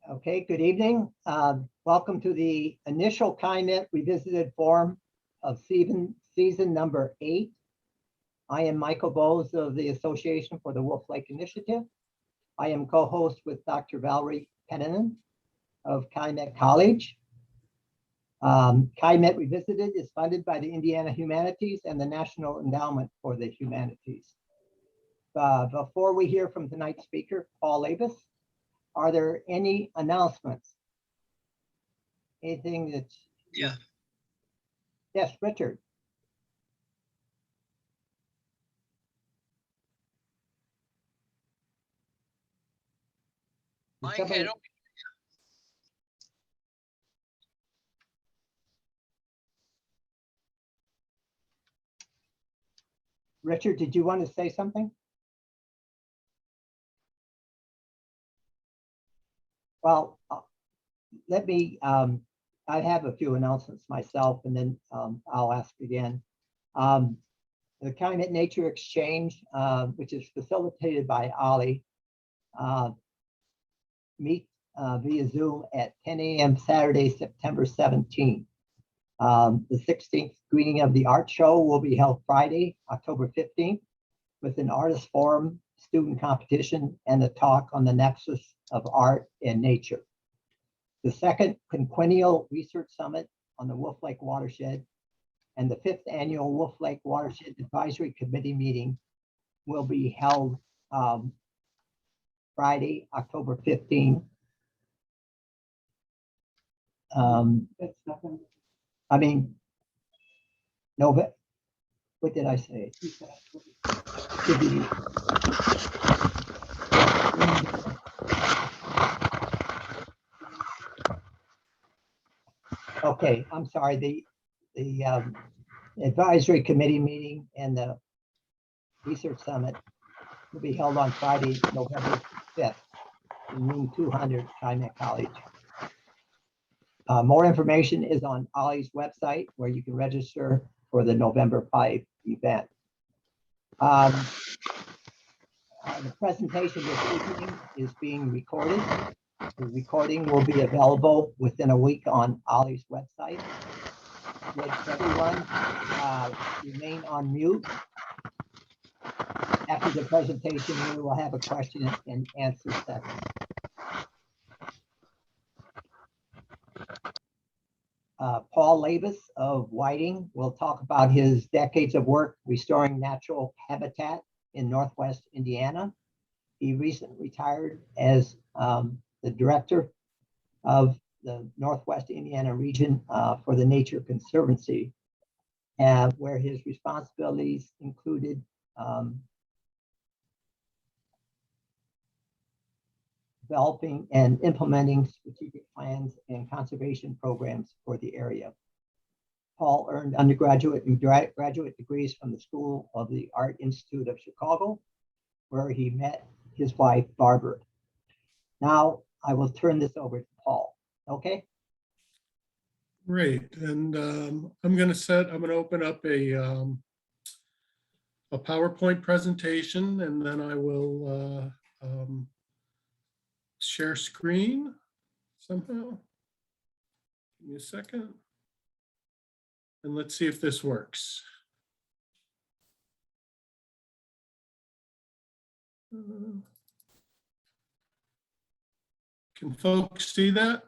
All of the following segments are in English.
Okay, good evening. Welcome to the initial Calumet Revisited Forum of season number 8. I am Michael Bowes of the Association for the Wolf Lake Initiative. I am co-host with Dr. Valerie Penninan of Calumet College. Calumet Revisited is funded by the Indiana Humanities and the National Endowment for the Humanities. Before we hear from tonight's speaker, Paul Labus, are there any announcements? Anything that's... Yeah. Yes, Richard. Mike, I don't. Richard, did you want to say something? Well, let me, I have a few announcements myself, and then I'll ask again. The Calumet Nature Exchange, which is facilitated by Ollie, meet via Zoom at 10 a.m. Saturday, September 17th. The 16th screening of the art show will be held Friday, October 15th, with an artist forum, student competition, and a talk on the nexus of art and nature. The second quinquennial research summit on the Wolf Lake watershed and the 5th annual Wolf Lake Watershed Advisory Committee meeting will be held Friday, October 15th. No, but what did I say? Okay, I'm sorry. The advisory committee meeting and the research summit will be held on Friday, November 5th in room 200, Calumet College. More information is on Ollie's website, where you can register for the November 5 event. The presentation this evening is being recorded. The recording will be available within a week on Ollie's website. Would everyone remain on mute? After the presentation, we will have a question and answer session. Paul Labus of Whiting will talk about his decades of work restoring natural habitat in Northwest Indiana. He recently retired as the director of the Northwest Indiana region for the Nature Conservancy, where his responsibilities included developing and implementing strategic plans and conservation programs for the area. Paul earned undergraduate and graduate degrees from the School of the Art Institute of Chicago, where he met his wife, Barbara. Now I will turn this over to Paul. Okay. Great, and I'm going to open up a PowerPoint presentation, and then I will share screen somehow. Give me a second. And let's see if this works. Can folks see that?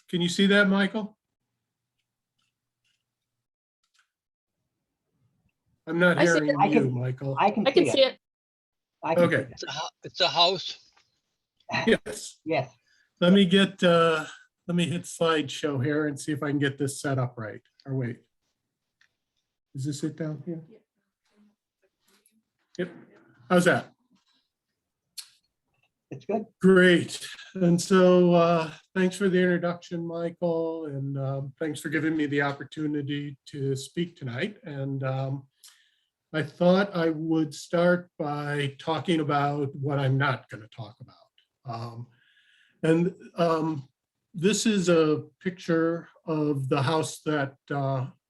Can you see that, Michael? I'm not hearing you, Michael. I can see it. Okay. It's a house. Yes. Yes. Let me hit slideshow here and see if I can get this set up right. Or wait. Is this it down here? Yep. How's that? It's good. Great. And so thanks for the introduction, Michael, and thanks for giving me the opportunity to speak tonight. And I thought I would start by talking about what I'm not going to talk about. This is a picture of the house that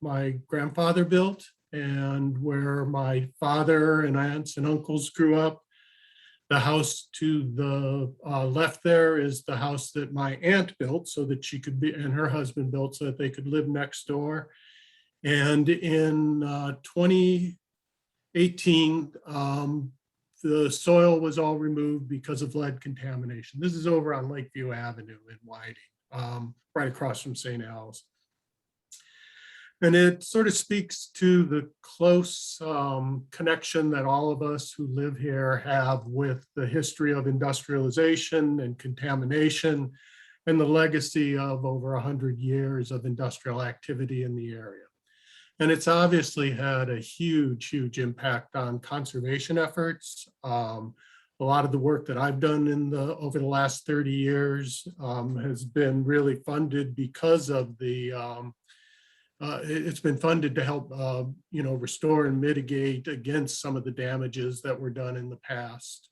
my grandfather built, and where my father and aunts and uncles grew up. The house to the left there is the house that my aunt built so that she could be, and her husband built so that they could live next door. And in 2018, the soil was all removed because of lead contamination. This is over on Lakeview Avenue in Whiting, right across from St. Al's. And it sort of speaks to the close connection that all of us who live here have with the history of industrialization and contamination and the legacy of over 100 years of industrial activity in the area. And it's obviously had a huge, huge impact on conservation efforts. A lot of the work that I've done over the last 30 years has been really funded because of the it's been funded to help, restore and mitigate against some of the damages that were done in the past.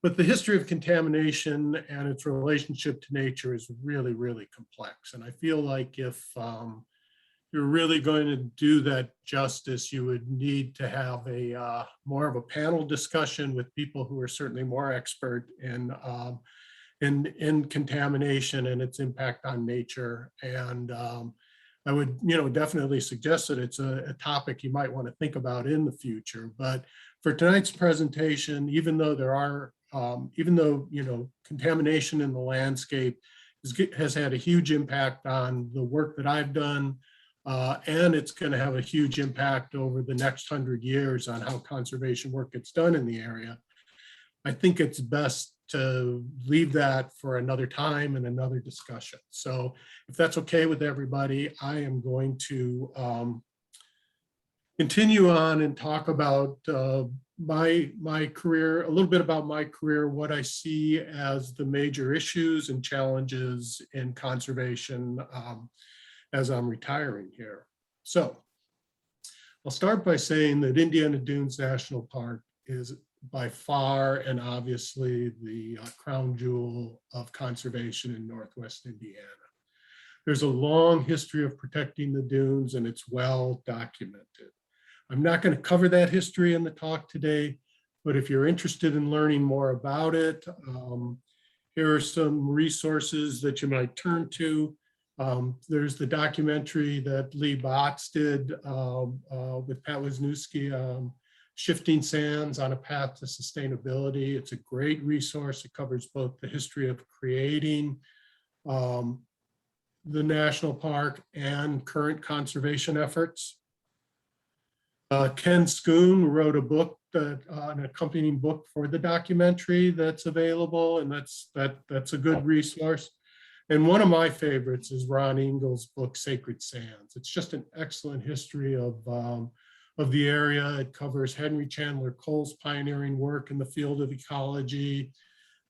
But the history of contamination and its relationship to nature is really, really complex. And I feel like if you're really going to do that justice, you would need to have a more of a panel discussion with people who are certainly more expert in contamination and its impact on nature. And I would, definitely suggest that it's a topic you might want to think about in the future. But for tonight's presentation, even though contamination in the landscape has had a huge impact on the work that I've done, and it's going to have a huge impact over the next 100 years on how conservation work gets done in the area, I think it's best to leave that for another time and another discussion. So if that's okay with everybody, I am going to continue on and talk about my career, a little bit about my career, what I see as the major issues and challenges in conservation as I'm retiring here. So I'll start by saying that Indiana Dunes National Park is by far and obviously the crown jewel of conservation in Northwest Indiana. There's a long history of protecting the dunes and it's well documented. I'm not going to cover that history in the talk today, but if you're interested in learning more about it, here are some resources that you might turn to. There's the documentary that Lee Botts did with Pat Wisniewski, Shifting Sands on a Path to Sustainability. It's a great resource. It covers both the history of creating the national park and current conservation efforts. Ken Schoon wrote a book, an accompanying book for the documentary that's available, and that's a good resource. And one of my favorites is Ron Engel's book, Sacred Sands. It's just an excellent history of the area. It covers Henry Chandler Cole's pioneering work in the field of ecology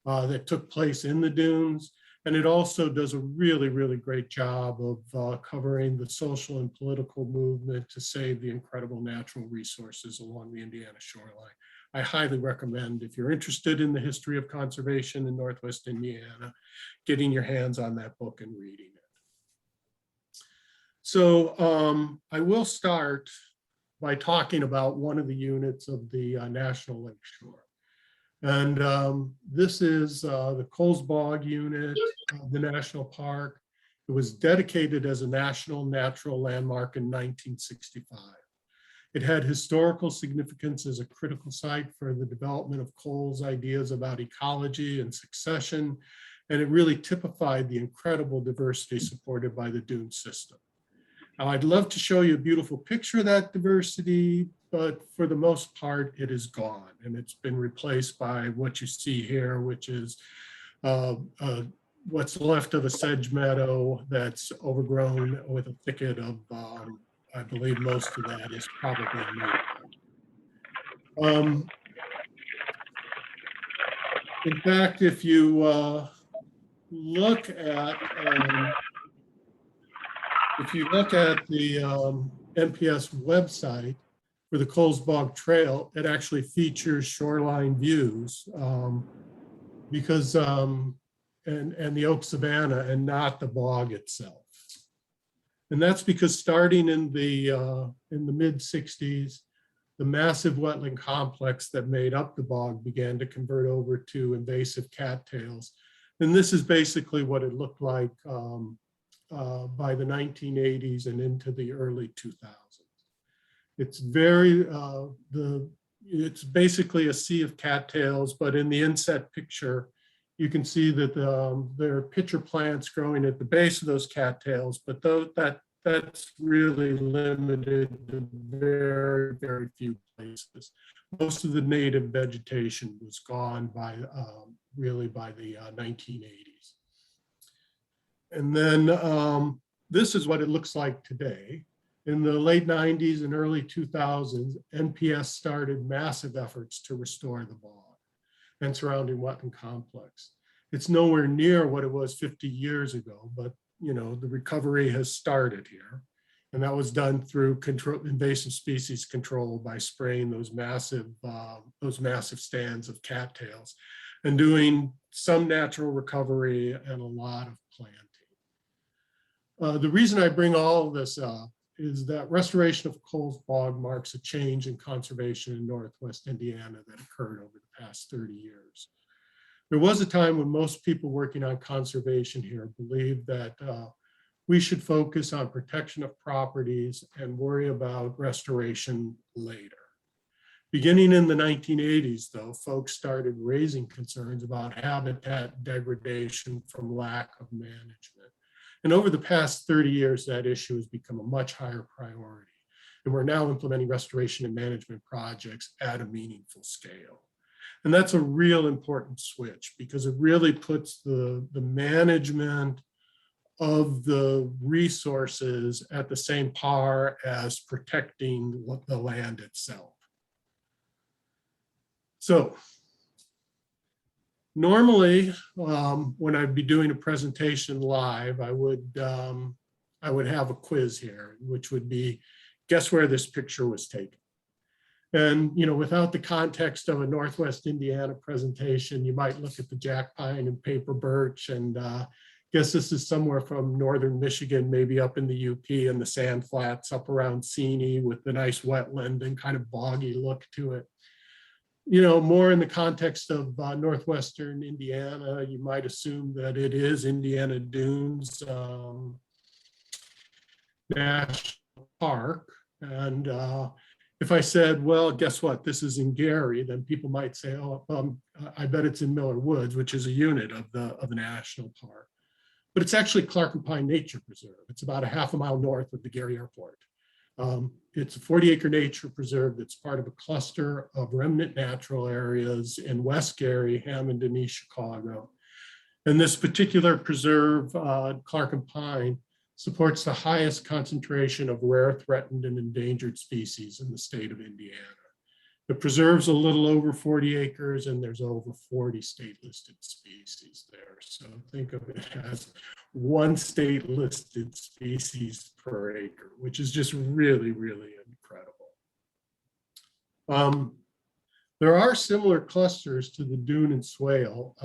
that took place in the dunes. And it also does a really, really great job of covering the social and political movement to save the incredible natural resources along the Indiana shoreline. I highly recommend, if you're interested in the history of conservation in Northwest Indiana, getting your hands on that book and reading it. So I will start by talking about one of the units of the National Lake Shore. And this is the Coles Bog unit of the National Park. It was dedicated as a national natural landmark in 1965. It had historical significance as a critical site for the development of Cole's ideas about ecology and succession, and it really typified the incredible diversity supported by the dune system. Now, I'd love to show you a beautiful picture of that diversity, but for the most part, it is gone, and it's been replaced by what you see here, which is what's left of a sedge meadow that's overgrown with a thicket of, I believe most of that is probably maple. In fact, if you look at the NPS website for the Coles Bog Trail, it actually features shoreline views because and the oak savanna and not the bog itself. And that's because starting in the mid 60s, the massive wetland complex that made up the bog began to convert over to invasive cattails. And this is basically what it looked like by the 1980s and into the early 2000s. It's it's basically a sea of cattails, but in the inset picture, you can see that there are pitcher plants growing at the base of those cattails, but that's really limited to very, very few places. Most of the native vegetation was gone by really by the 1980s. And then this is what it looks like today. In the late 90s and early 2000s, NPS started massive efforts to restore the bog and surrounding wetland complex. It's nowhere near what it was 50 years ago, but the recovery has started here. And that was done through invasive species control by spraying those massive stands of cattails and doing some natural recovery and a lot of planting. The reason I bring all of this up is that restoration of Coles Bog marks a change in conservation in Northwest Indiana that occurred over the past 30 years. There was a time when most people working on conservation here believed that we should focus on protection of properties and worry about restoration later. Beginning in the 1980s, though, folks started raising concerns about habitat degradation from lack of management. And over the past 30 years, that issue has become a much higher priority. And we're now implementing restoration and management projects at a meaningful scale. And that's a real important switch because it really puts the management of the resources at the same par as protecting the land itself. So normally, when I'd be doing a presentation live, I would have a quiz here, which would be, guess where this picture was taken? And without the context of a Northwest Indiana presentation, you might look at the jack pine and paper birch and guess this is somewhere from northern Michigan, maybe up in the UP and the sand flats up around Seney with the nice wetland and kind of boggy look to it. More in the context of Northwestern Indiana, you might assume that it is Indiana Dunes National Park. And if I said, well, guess what, this is in Gary, then people might say, oh, I bet it's in Miller Woods, which is a unit of the national park. But it's actually Clark and Pine Nature Preserve. It's about a half a mile north of the Gary Airport. It's a 40-acre nature preserve that's part of a cluster of remnant natural areas in West Gary, Hammond, and East Chicago. And this particular preserve, Clark and Pine, supports the highest concentration of rare, threatened, and endangered species in the state of Indiana. The preserve's a little over 40 acres and there's over 40 state-listed species there. So think of it as one state-listed species per acre, which is just really, really incredible. There are similar clusters to the dune and swale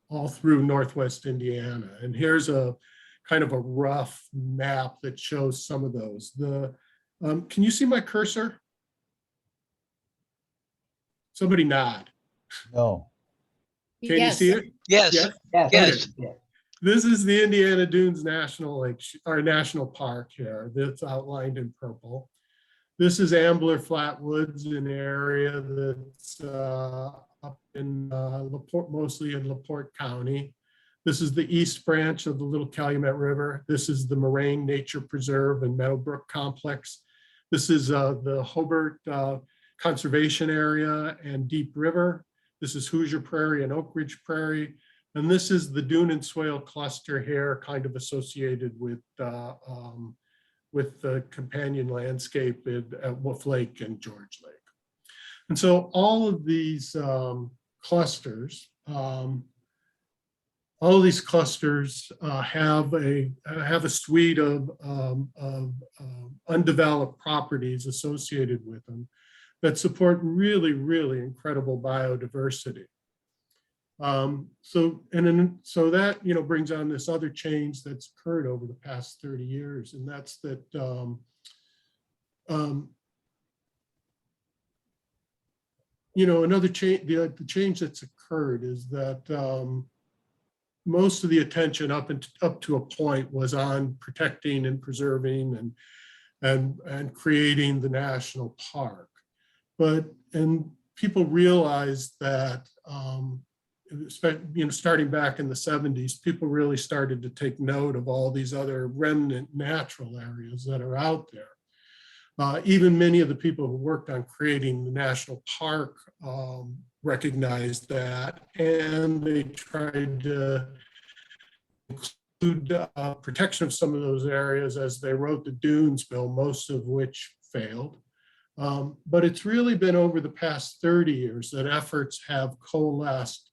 all through Northwest Indiana. And here's a kind of a rough map that shows some of those. Can you see my cursor? Somebody nod. No. Can you see it? Yes. Yes. Yes. Yes. This is the Indiana Dunes National Park here. That's outlined in purple. This is Ambler Flatwoods, an area that's up in LaPorte, mostly in LaPorte County. This is the East Branch of the Little Calumet River. This is the Moraine Nature Preserve and Meadowbrook Complex. This is the Hobart Conservation Area and Deep River. This is Hoosier Prairie and Oak Ridge Prairie. And this is the dune and swale cluster here, kind of associated with the companion landscape at Wolf Lake and George Lake. And so all of these clusters have a suite of undeveloped properties associated with them that support really, really incredible biodiversity. So that, brings on this other change that's occurred over the past 30 years, and that's that another change, the change that's occurred is that most of the attention up to a point was on protecting and preserving and creating the national park. And people realized that, starting back in the 70s, people really started to take note of all these other remnant natural areas that are out there. Even many of the people who worked on creating the national park recognized that, and they tried to include protection of some of those areas as they wrote the Dunes Bill, most of which failed. But it's really been over the past 30 years that efforts have coalesced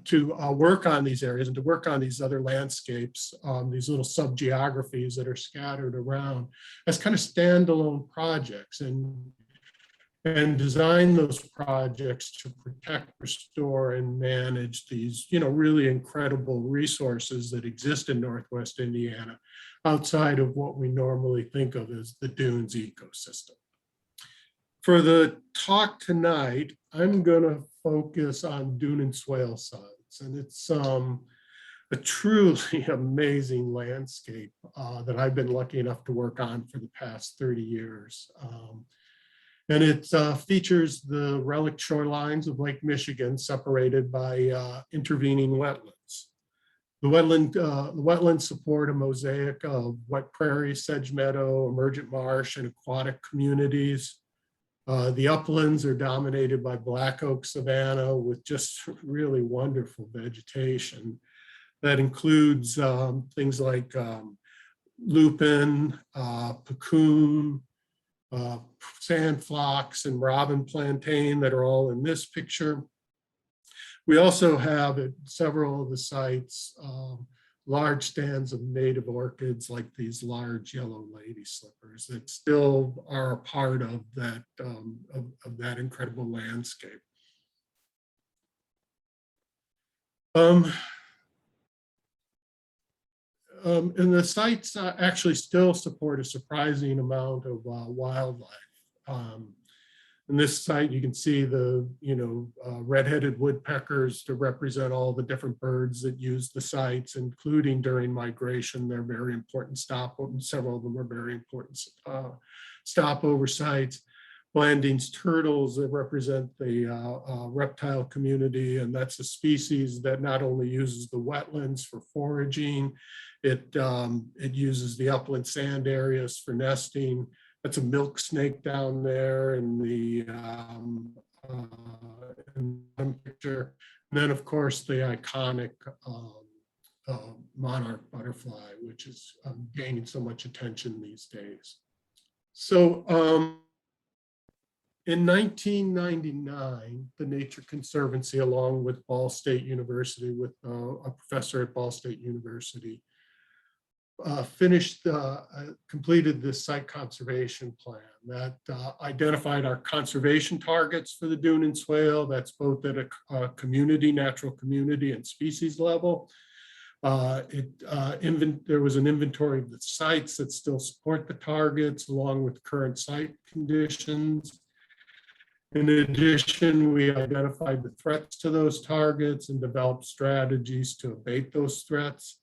to work on these areas and to work on these other landscapes, these little sub-geographies that are scattered around as kind of standalone projects, and design those projects to protect, restore, and manage these, really incredible resources that exist in Northwest Indiana outside of what we normally think of as the dunes ecosystem. For the talk tonight, I'm going to focus on dune and swale sites, and it's a truly amazing landscape that I've been lucky enough to work on for the past 30 years. And it features the relic shorelines of Lake Michigan separated by intervening wetlands. The wetlands support a mosaic of wet prairie, sedge meadow, emergent marsh, and aquatic communities. The uplands are dominated by black oak savanna with just really wonderful vegetation that includes things like lupin, pucoon, sand phlox, and robin plantain that are all in this picture. We also have at several of the sites large stands of native orchids like these large yellow lady slippers that still are a part of that incredible landscape. And the sites actually still support a surprising amount of wildlife. In this site, you can see the red-headed woodpeckers to represent all the different birds that use the sites, including during migration. They're very important several of them are very important stopover sites. Blanding's turtles that represent the reptile community, and that's a species that not only uses the wetlands for foraging, it uses the upland sand areas for nesting. That's a milk snake down there in the picture. And then, of course, the iconic monarch butterfly, which is gaining so much attention these days. So in 1999, the Nature Conservancy, along with Ball State University, with a professor at Ball State University, completed this site conservation plan that identified our conservation targets for the dune and swale. That's both at a community, natural community, and species level. There was an inventory of the sites that still support the targets, along with current site conditions. In addition, we identified the threats to those targets and developed strategies to abate those threats.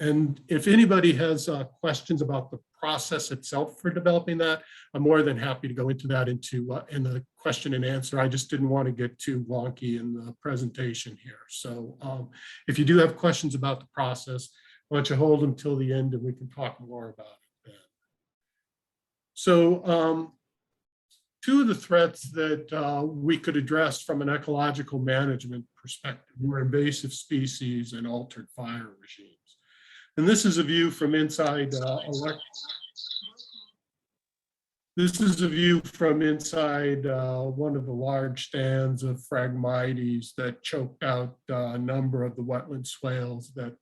And if anybody has questions about the process itself for developing that, I'm more than happy to go into that in the question and answer. I just didn't want to get too wonky in the presentation here. So if you do have questions about the process, why don't you hold them till the end and we can talk more about it then. So two of the threats that we could address from an ecological management perspective were invasive species and altered fire regimes. And this is a view from inside one of the large stands of Phragmites that choked out a number of the wetland swales that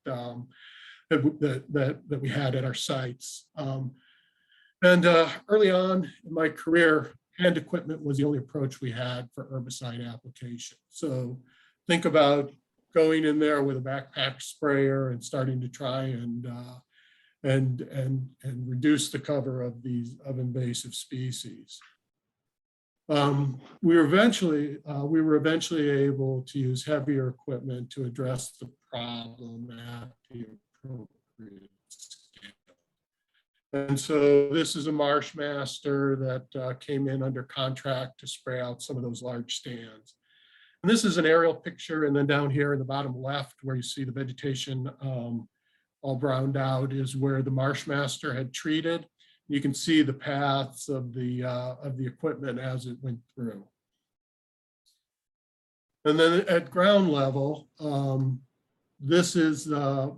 we had at our sites. And early on in my career, hand equipment was the only approach we had for herbicide application. So think about going in there with a backpack sprayer and starting to try and reduce the cover of invasive species. We were eventually able to use heavier equipment to address the problem at the appropriate scale. And so this is a Marsh Master that came in under contract to spray out some of those large stands. And this is an aerial picture, and then down here in the bottom left, where you see the vegetation all browned out, is where the Marsh Master had treated. You can see the paths of the equipment as it went through. And then at ground level, this is the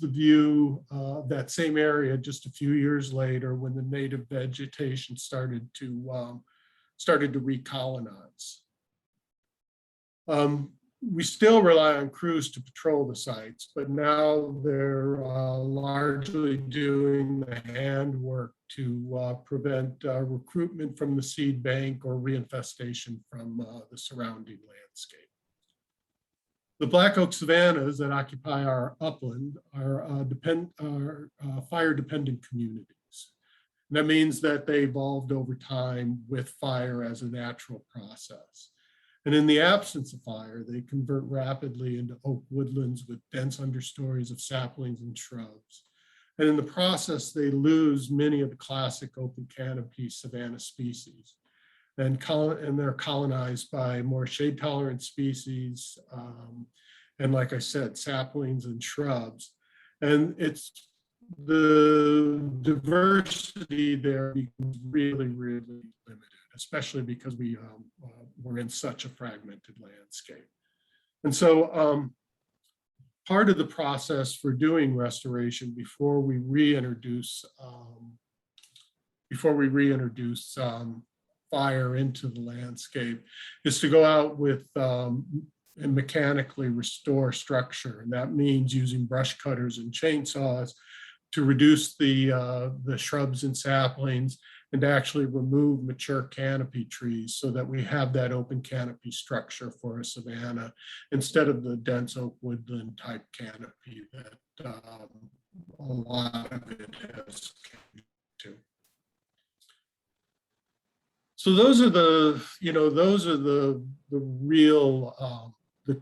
view of that same area just a few years later, when the native vegetation started to recolonize. We still rely on crews to patrol the sites, but now they're largely doing the handwork to prevent recruitment from the seed bank or reinfestation from the surrounding landscape. The black oak savannas that occupy our upland are fire-dependent communities. And that means that they evolved over time with fire as a natural process. And in the absence of fire, they convert rapidly into oak woodlands with dense understories of saplings and shrubs. And in the process, they lose many of the classic open canopy savanna species. And they're colonized by more shade-tolerant species, and like I said, saplings and shrubs. And it's the diversity there becomes really, really limited, especially because we're in such a fragmented landscape. And so part of the process for doing restoration before we reintroduce fire into the landscape is to go out with and mechanically restore structure. And that means using brush cutters and chainsaws to reduce the shrubs and saplings and to actually remove mature canopy trees so that we have that open canopy structure for a savanna instead of the dense oak woodland type canopy that a lot of it has come to. So those are the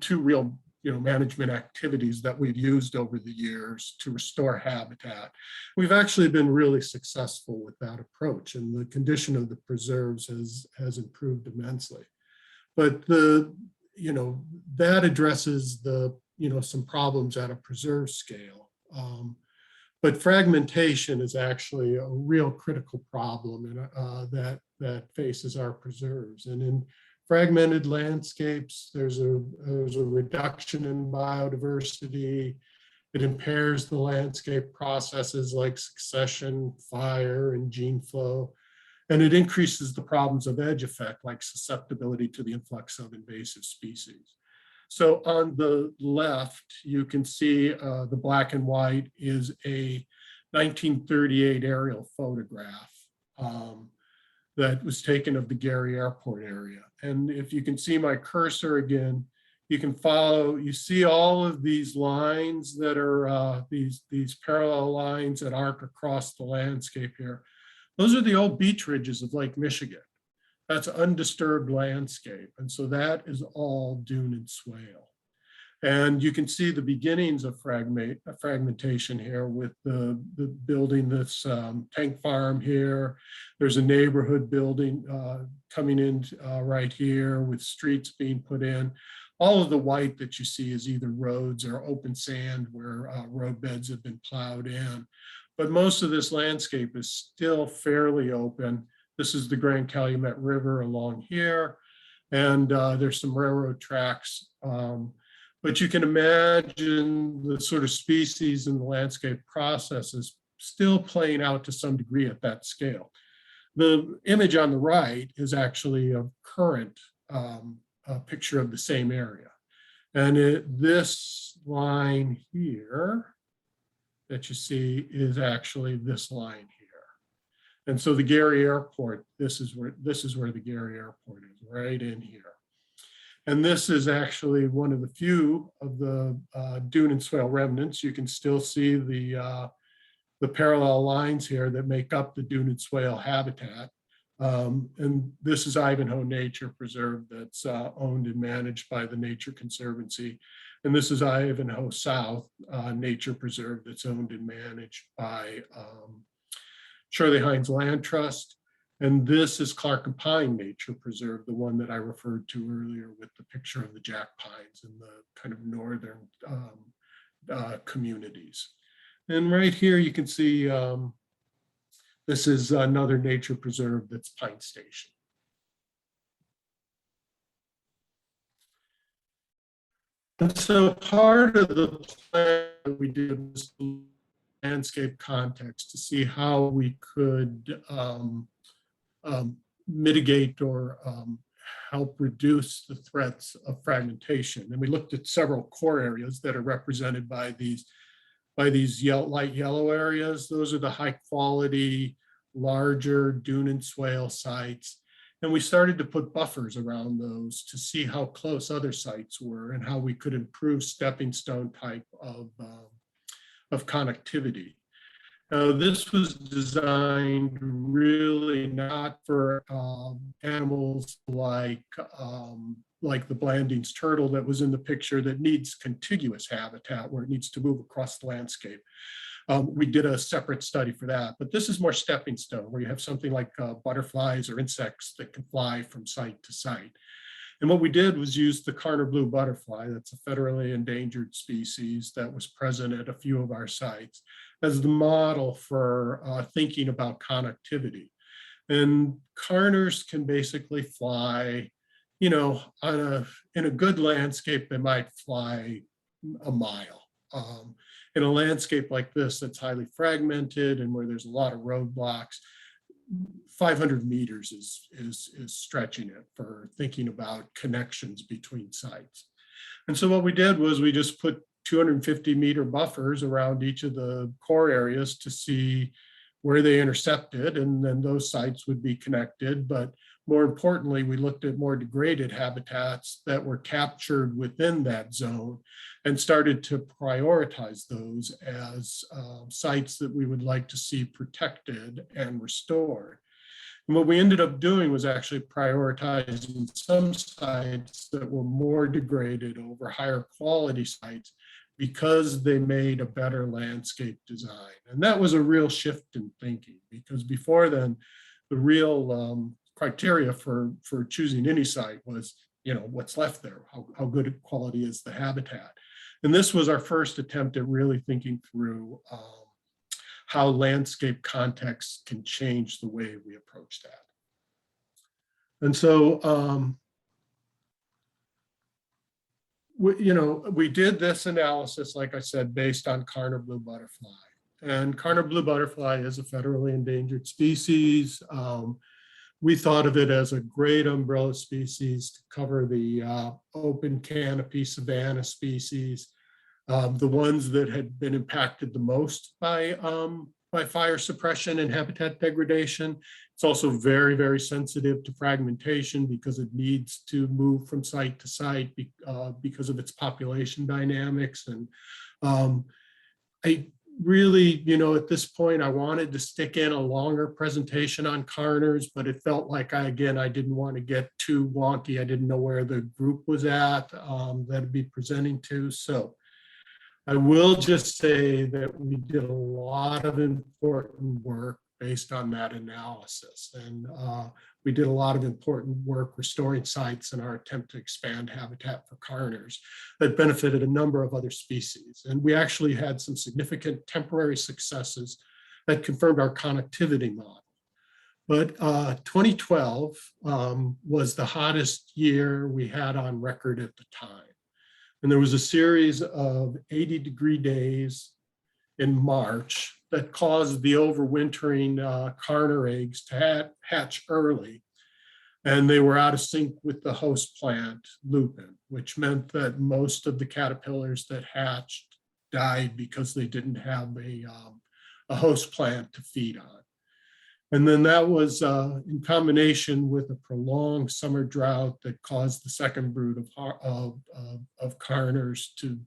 two real management activities that we've used over the years to restore habitat. We've actually been really successful with that approach, and the condition of the preserves has improved immensely. But that addresses some problems at a preserve scale. But fragmentation is actually a real critical problem that faces our preserves. And in fragmented landscapes, there's a reduction in biodiversity. It impairs the landscape processes like succession, fire, and gene flow. And it increases the problems of edge effect, like susceptibility to the influx of invasive species. So on the left, you can see the black and white is a 1938 aerial photograph that was taken of the Gary Airport area. And if you can see my cursor again, you can follow, you see all of these lines that are these parallel lines that arc across the landscape here. Those are the old beach ridges of Lake Michigan. That's undisturbed landscape. And so that is all dune and swale. And you can see the beginnings of fragmentation here with the building this tank farm here. There's a neighborhood building coming in right here with streets being put in. All of the white that you see is either roads or open sand where road beds have been plowed in. But most of this landscape is still fairly open. This is the Grand Calumet River along here. And there's some railroad tracks. But you can imagine the sort of species in the landscape processes still playing out to some degree at that scale. The image on the right is actually a current picture of the same area. And this line here that you see is actually this line here. And so the Gary Airport, this is where the Gary Airport is, right in here. And this is actually one of the few of the dune and swale remnants. You can still see the parallel lines here that make up the dune and swale habitat. And this is Ivanhoe Nature Preserve that's owned and managed by the Nature Conservancy. And this is Ivanhoe South Nature Preserve that's owned and managed by Shirley Hines Land Trust. And this is Clark and Pine Nature Preserve, the one that I referred to earlier with the picture of the jack pines in the kind of northern communities. And right here you can see this is another nature preserve that's Pine Station. And so part of the plan that we did was landscape context to see how we could mitigate or help reduce the threats of fragmentation. And we looked at several core areas that are represented by these light yellow areas. Those are the high quality, larger dune and swale sites. And we started to put buffers around those to see how close other sites were and how we could improve stepping stone type of connectivity. This was designed really not for animals like the Blanding's turtle that was in the picture that needs contiguous habitat where it needs to move across the landscape. We did a separate study for that, but this is more stepping stone where you have something like butterflies or insects that can fly from site to site. And what we did was use the Karner blue butterfly, that's a federally endangered species that was present at a few of our sites, as the model for thinking about connectivity. And Karners can basically fly, you know, in a good landscape, they might fly a mile. In a landscape like this that's highly fragmented and where there's a lot of roadblocks, 500 meters is stretching it for thinking about connections between sites. And so what we did was we just put 250-meter buffers around each of the core areas to see where they intercepted, and then those sites would be connected. But more importantly, we looked at more degraded habitats that were captured within that zone and started to prioritize those as sites that we would like to see protected and restored. And what we ended up doing was actually prioritizing some sites that were more degraded over higher quality sites because they made a better landscape design. And that was a real shift in thinking, because before then, the real criteria for choosing any site was, you know, what's left there, how good quality is the habitat. And this was our first attempt at really thinking through how landscape context can change the way we approach that. And so, we did this analysis, like I said, based on Karner blue butterfly. And Karner blue butterfly is a federally endangered species. We thought of it as a great umbrella species to cover the open canopy savanna species, the ones that had been impacted the most by fire suppression and habitat degradation. It's also very, very sensitive to fragmentation because it needs to move from site to site because of its population dynamics. And I really, at this point, I wanted to stick in a longer presentation on Karners, but it felt like I didn't want to get too wonky. I didn't know where the group was at that I'd be presenting to. So I will just say that we did a lot of important work based on that analysis. And we did a lot of important work restoring sites in our attempt to expand habitat for Karners that benefited a number of other species. And we actually had some significant temporary successes that confirmed our connectivity model. But 2012 was the hottest year we had on record at the time. And there was a series of 80-degree days in March that caused the overwintering Karner eggs to hatch early. And they were out of sync with the host plant, lupin, which meant that most of the caterpillars that hatched died because they didn't have a host plant to feed on. And then that was in combination with a prolonged summer drought that caused the second brood of carners to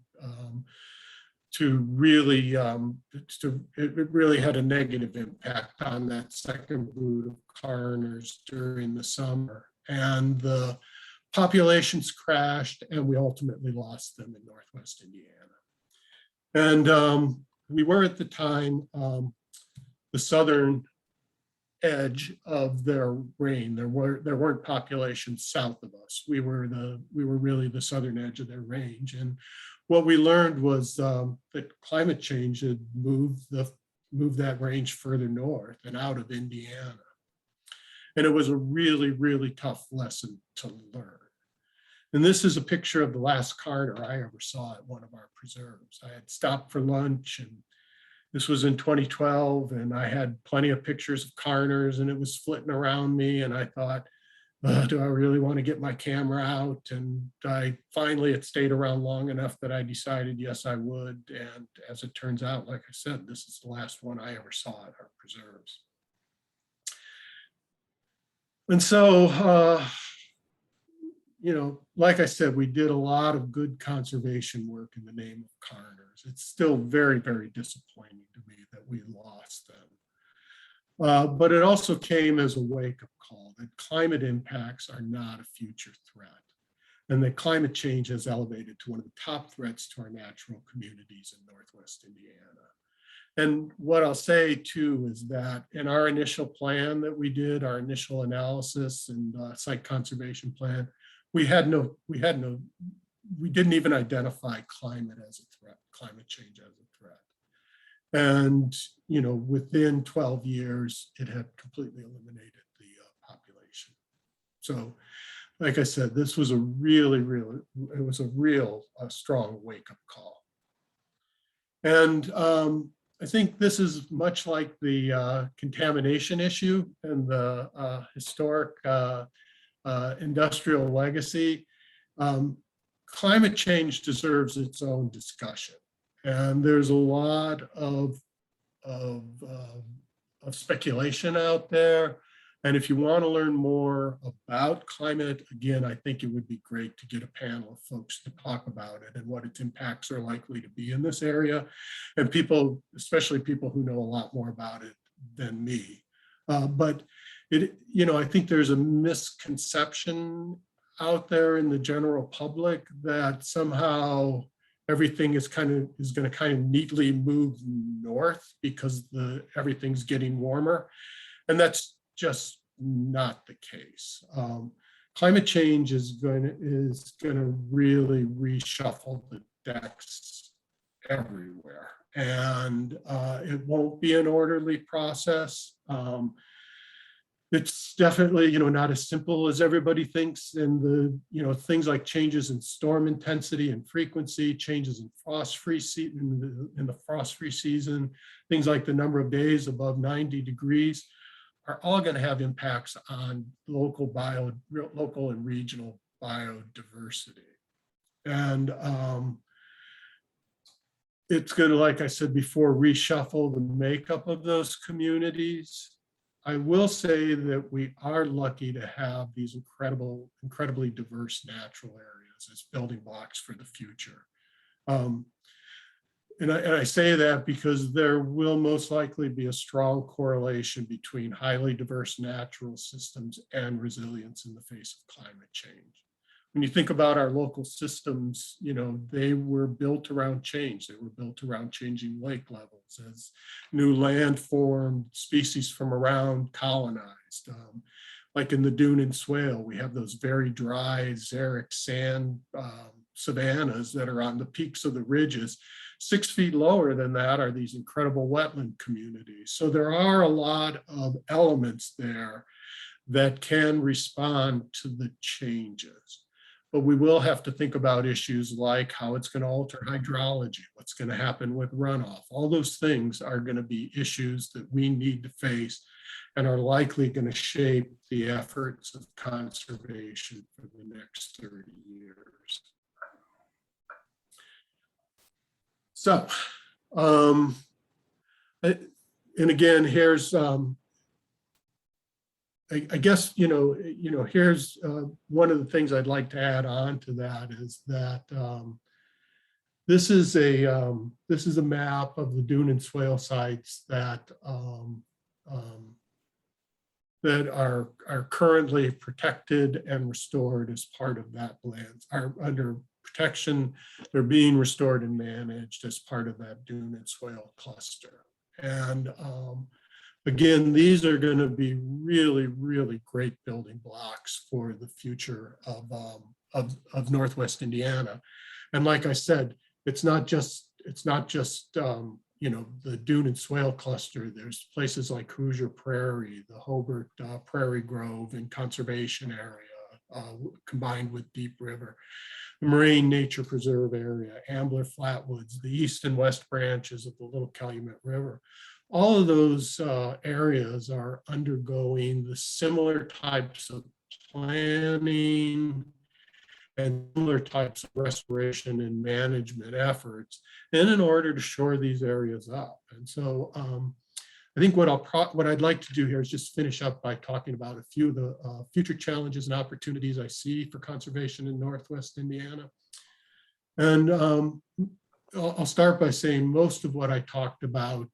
really, it really had a negative impact on that second brood of carners during the summer. And the populations crashed, and we ultimately lost them in Northwest Indiana. And we were at the time the southern edge of their reign. There weren't populations south of us. We were really the southern edge of their range. And what we learned was that climate change had moved that range further north and out of Indiana. And it was a really, really tough lesson to learn. And this is a picture of the last carner I ever saw at one of our preserves. I had stopped for lunch, and this was in 2012, and I had plenty of pictures of carners, and it was flitting around me, and I thought, do I really want to get my camera out? And it stayed around long enough that I decided, yes, I would. And as it turns out, like I said, this is the last one I ever saw at our preserves. And so, like I said, we did a lot of good conservation work in the name of carners. It's still very, very disappointing to me that we lost them. But it also came as a wake-up call that climate impacts are not a future threat, and that climate change has elevated to one of the top threats to our natural communities in Northwest Indiana. And what I'll say too is that in our initial plan that we did, our initial analysis and site conservation plan, we didn't even identify climate as a threat, climate change as a threat. And, within 12 years, it had completely eliminated the population. So, like I said, this was a real strong wake-up call. And I think this is much like the contamination issue and the historic industrial legacy. Climate change deserves its own discussion. And there's a lot of speculation out there. And if you want to learn more about climate, again, I think it would be great to get a panel of folks to talk about it and what its impacts are likely to be in this area. And people, especially people who know a lot more about it than me. But I think there's a misconception out there in the general public that somehow everything is going to kind of neatly move north because everything's getting warmer. And that's just not the case. Climate change is going to really reshuffle the decks everywhere, and it won't be an orderly process. It's definitely, not as simple as everybody thinks. And things like changes in storm intensity and frequency, changes in frost-free season, in the frost-free season, things like the number of days above 90 degrees are all going to have impacts on local and regional biodiversity. And it's going to, like I said before, reshuffle the makeup of those communities. I will say that we are lucky to have these incredibly diverse natural areas as building blocks for the future. And I say that because there will most likely be a strong correlation between highly diverse natural systems and resilience in the face of climate change. When you think about our local systems, they were built around change. They were built around changing lake levels as new land formed, species from around colonized. Like in the dune and swale, we have those very dry xeric sand savannas that are on the peaks of the ridges. 6 feet lower than that are these incredible wetland communities. So there are a lot of elements there that can respond to the changes. But we will have to think about issues like how it's going to alter hydrology, what's going to happen with runoff. All those things are going to be issues that we need to face and are likely going to shape the efforts of conservation for the next 30 years. So, and again, here's I guess, here's one of the things I'd like to add on to that is that this is a map of the dune and swale sites that that are currently protected and restored as part of that land, are under protection. They're being restored and managed as part of that dune and swale cluster. And again, these are going to be really, really great building blocks for the future of Northwest Indiana. And like I said, it's not just the dune and swale cluster. There's places like Hoosier Prairie, the Hobart Prairie Grove and Conservation Area, combined with Deep River, the Moraine Nature Preserve area, Ambler Flatwoods, the east and west branches of the Little Calumet River. All of those areas are undergoing the similar types of planning and similar types of restoration and management efforts, and in order to shore these areas up. And so I think what I'd like to do here is just finish up by talking about a few of the future challenges and opportunities I see for conservation in Northwest Indiana. And I'll start by saying most of what I talked about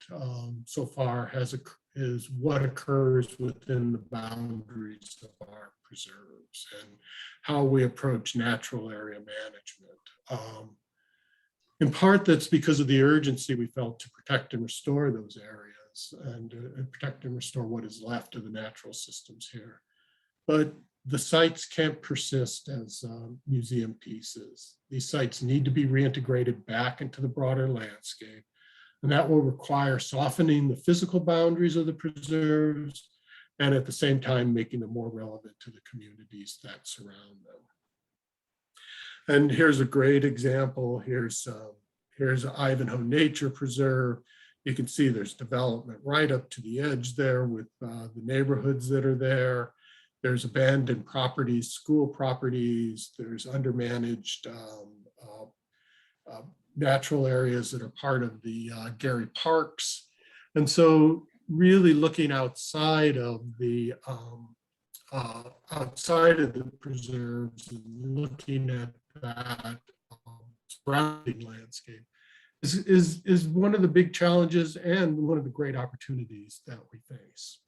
so far is what occurs within the boundaries of our preserves and how we approach natural area management. In part, that's because of the urgency we felt to protect and restore those areas and protect and restore what is left of the natural systems here. But the sites can't persist as museum pieces. These sites need to be reintegrated back into the broader landscape, and that will require softening the physical boundaries of the preserves and at the same time making them more relevant to the communities that surround them. And here's a great example. Here's Ivanhoe Nature Preserve. You can see there's development right up to the edge there with the neighborhoods that are there. There's abandoned properties, school properties. There's undermanaged natural areas that are part of the Gary Parks. And so really looking outside of the preserves and looking at that surrounding landscape is one of the big challenges and one of the great opportunities that we face.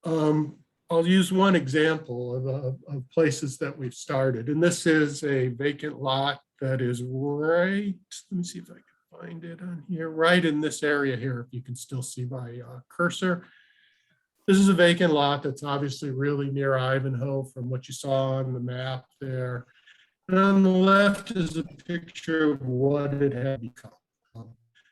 I'll use one example of places that we've started, and this is a vacant lot that is right, let me see if I can find it on here, right in this area here, if you can still see my cursor. This is a vacant lot that's obviously really near Ivanhoe from what you saw on the map there. And on the left is a picture of what it had become.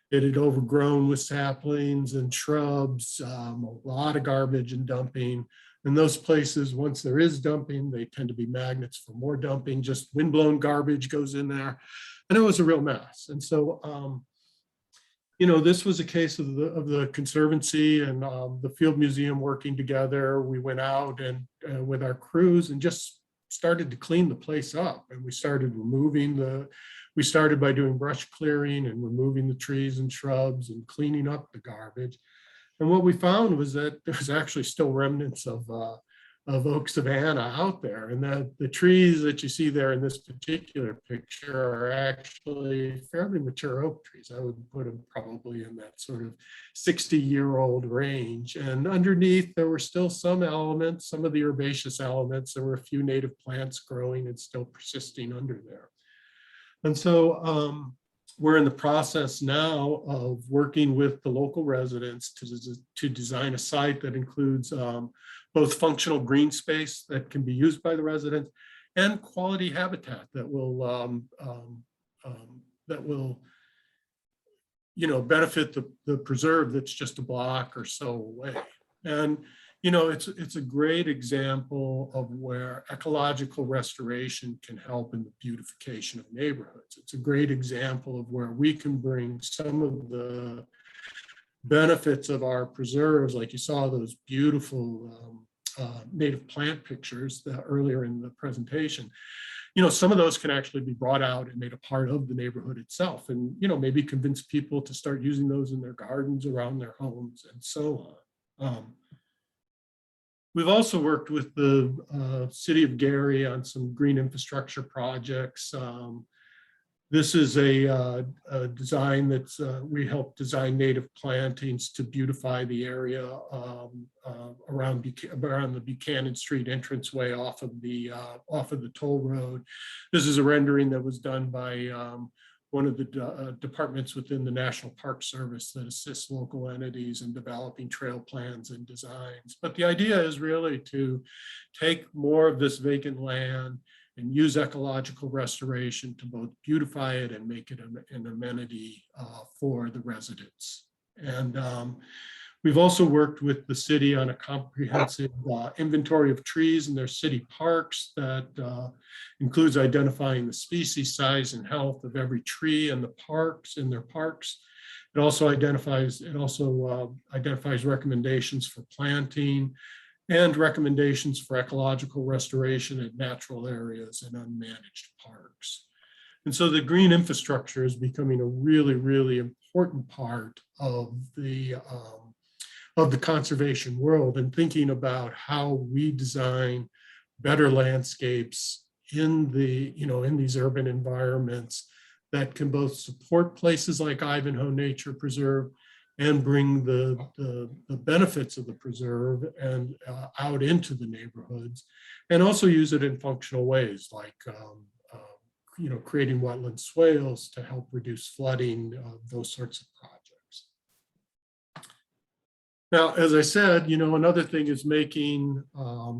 It had overgrown with saplings and shrubs, a lot of garbage and dumping. And those places, once there is dumping, they tend to be magnets for more dumping. Just windblown garbage goes in there. And it was a real mess. And so, this was a case of the Conservancy and the Field Museum working together. We went out and with our crews and just started to clean the place up. And we started by doing brush clearing and removing the trees and shrubs and cleaning up the garbage. And what we found was that there was actually still remnants of oak savanna out there. And the trees that you see there in this particular picture are actually fairly mature oak trees. I would put them probably in that sort of 60-year-old range. And underneath, there were still some elements, some of the herbaceous elements. There were a few native plants growing and still persisting under there. And so we're in the process now of working with the local residents to design a site that includes both functional green space that can be used by the residents and quality habitat that will benefit the preserve that's just a block or so away. And it's a great example of where ecological restoration can help in the beautification of neighborhoods. It's a great example of where we can bring some of the benefits of our preserves, like you saw those beautiful native plant pictures earlier in the presentation. Some of those can actually be brought out and made a part of the neighborhood itself, and maybe convince people to start using those in their gardens around their homes and so on. We've also worked with the city of Gary on some green infrastructure projects. This is a design that's, we help design native plantings to beautify the area around the Buchanan Street entranceway off of the toll road. This is a rendering that was done by one of the departments within the National Park Service that assists local entities in developing trail plans and designs. But the idea is really to take more of this vacant land and use ecological restoration to both beautify it and make it an amenity for the residents. And we've also worked with the city on a comprehensive inventory of trees in their city parks that includes identifying the species, size, and health of every tree in the parks, in their parks. It also identifies recommendations for planting and recommendations for ecological restoration at natural areas and unmanaged parks. And so the green infrastructure is becoming a really, really important part of the conservation world, and thinking about how we design better landscapes in these urban environments that can both support places like Ivanhoe Nature Preserve and bring the benefits of the preserve and out into the neighborhoods, and also use it in functional ways like creating wetland swales to help reduce flooding, those sorts of projects. Now, as I said, another thing is making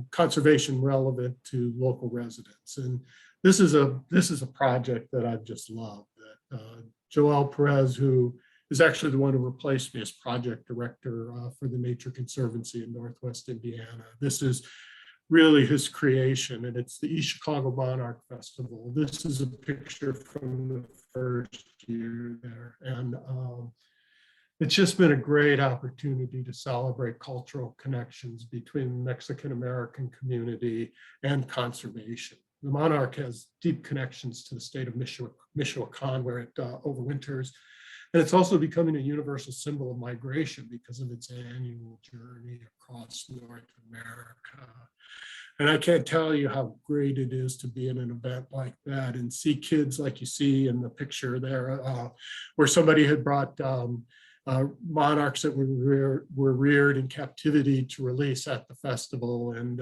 conservation relevant to local residents, and this is a project that I've just loved. That Joel Perez, who is actually the one who replaced me as project director for the Nature Conservancy in Northwest Indiana. This is really his creation, and it's the East Chicago Monarch Festival. This is a picture from the first year there, and it's just been a great opportunity to celebrate cultural connections between the Mexican-American community and conservation. The Monarch has deep connections to the state of Michoacan, where it overwinters. And it's also becoming a universal symbol of migration because of its annual journey across North America. And I can't tell you how great it is to be in an event like that and see kids like you see in the picture there, where somebody had brought monarchs that were reared in captivity to release at the festival. And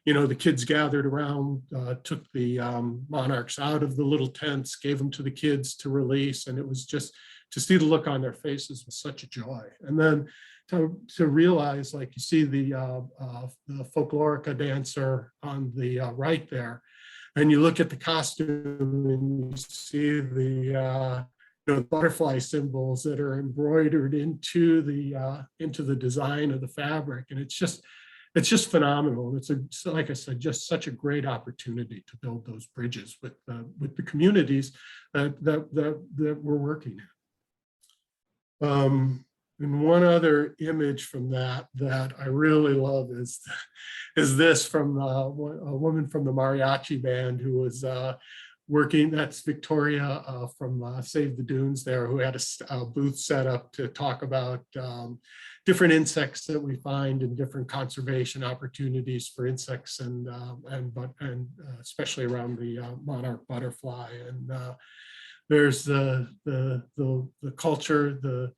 the kids gathered around, took the monarchs out of the little tents, gave them to the kids to release. And it was just, to see the look on their faces was such a joy. And then to realize, like you see the folklorica dancer on the right there, and you look at the costume and you see the butterfly symbols that are embroidered into the design of the fabric. And it's just phenomenal. It's like I said, just such a great opportunity to build those bridges with the communities that we're working in. And one other image from that I really love is this from a woman from the mariachi band who was working. That's Victoria from Save the Dunes there, who had a booth set up to talk about different insects that we find and different conservation opportunities for insects, and especially around the monarch butterfly. And there's the culture, the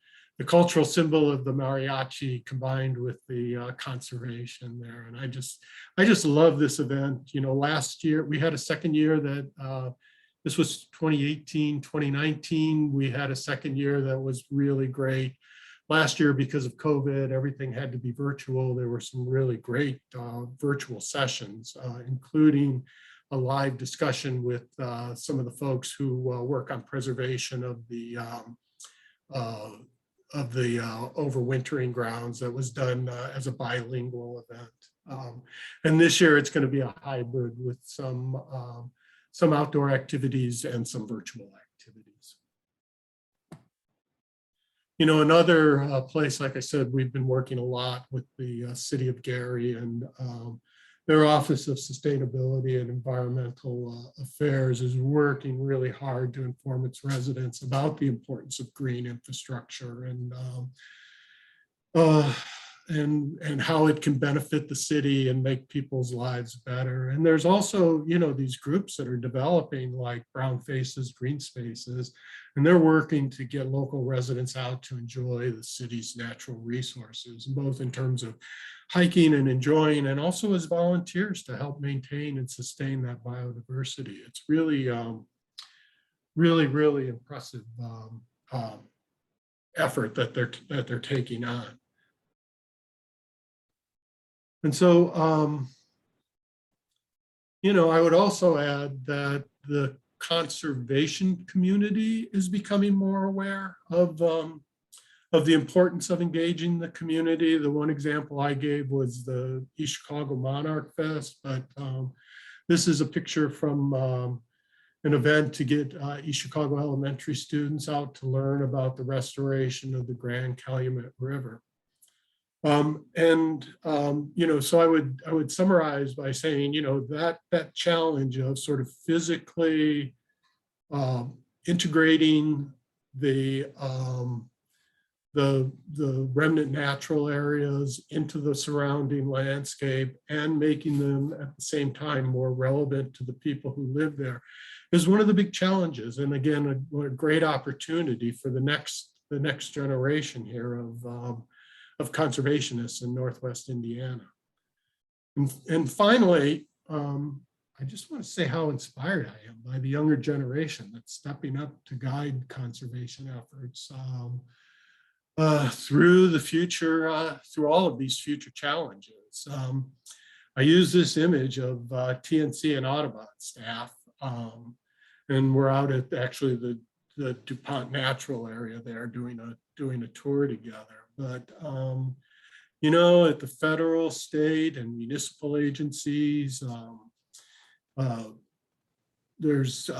cultural symbol of the mariachi combined with the conservation there. And I just love this event. Last year we had a second year that this was 2018, 2019. We had a second year that was really great. Last year, because of COVID, everything had to be virtual. There were some really great virtual sessions, including a live discussion with some of the folks who work on preservation of the overwintering grounds. That was done as a bilingual event. And this year it's going to be a hybrid with some outdoor activities and some virtual activities. Another place, like I said, we've been working a lot with the city of Gary and their Office of Sustainability and Environmental Affairs is working really hard to inform its residents about the importance of green infrastructure. And and how it can benefit the city and make people's lives better. And there's also, these groups that are developing like brown faces, green spaces, and they're working to get local residents out to enjoy the city's natural resources, both in terms of hiking and enjoying, and also as volunteers to help maintain and sustain that biodiversity. It's really, really impressive effort that they're taking on. And so, I would also add that the conservation community is becoming more aware of the importance of engaging the community. The one example I gave was the East Chicago Monarch Fest, but this is a picture from an event to get East Chicago elementary students out to learn about the restoration of the Grand Calumet River. So I would summarize by saying, that challenge of sort of physically integrating the remnant natural areas into the surrounding landscape and making them at the same time more relevant to the people who live there is one of the big challenges. And again, a great opportunity for the next generation here of conservationists in Northwest Indiana. And finally, I just want to say how inspired I am by the younger generation that's stepping up to guide conservation efforts through the future, through all of these future challenges. I use this image of TNC and Audubon staff, and we're out at actually the DuPont Natural area there doing a tour together. But at the federal, state, and municipal agencies, there's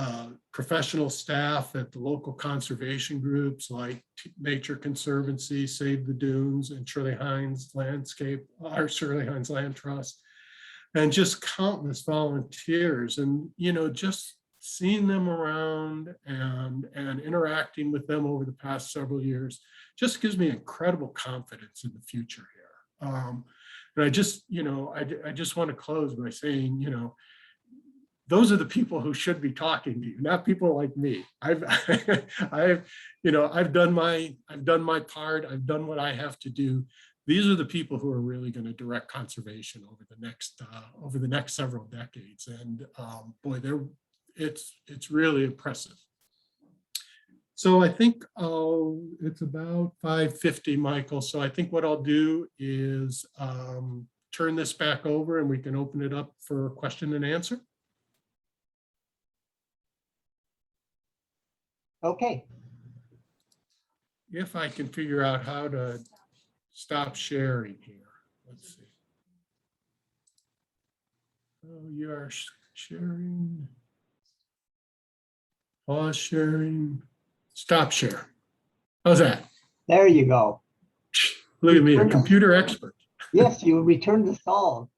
professional staff at the local conservation groups like Nature Conservancy, Save the Dunes, and Shirley Hines Land Trust, and just countless volunteers. And just seeing them around and interacting with them over the past several years just gives me incredible confidence in the future here. And I just want to close by saying, those are the people who should be talking to you, not people like me. I've done my part. I've done what I have to do. These are the people who are really going to direct conservation over the next several decades. And boy, it's really impressive. So I think it's about 5:50, Michael. So I think what I'll do is turn this back over and we can open it up for question and answer. Okay. If I can figure out how to stop sharing here. Let's see. Oh, you are sharing. Pause sharing. Stop share. How's that? There you go. Look at me, a computer expert. Yes, you returned the song.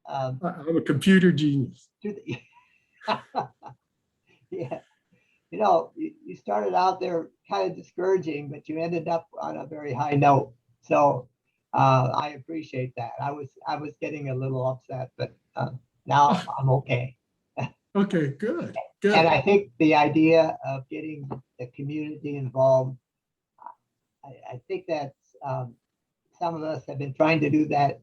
I'm a computer genius. Yeah. You started out there kind of discouraging, but you ended up on a very high note. So I appreciate that. I was getting a little upset, but now I'm okay. Okay, good. And I think the idea of getting the community involved, I think that some of us have been trying to do that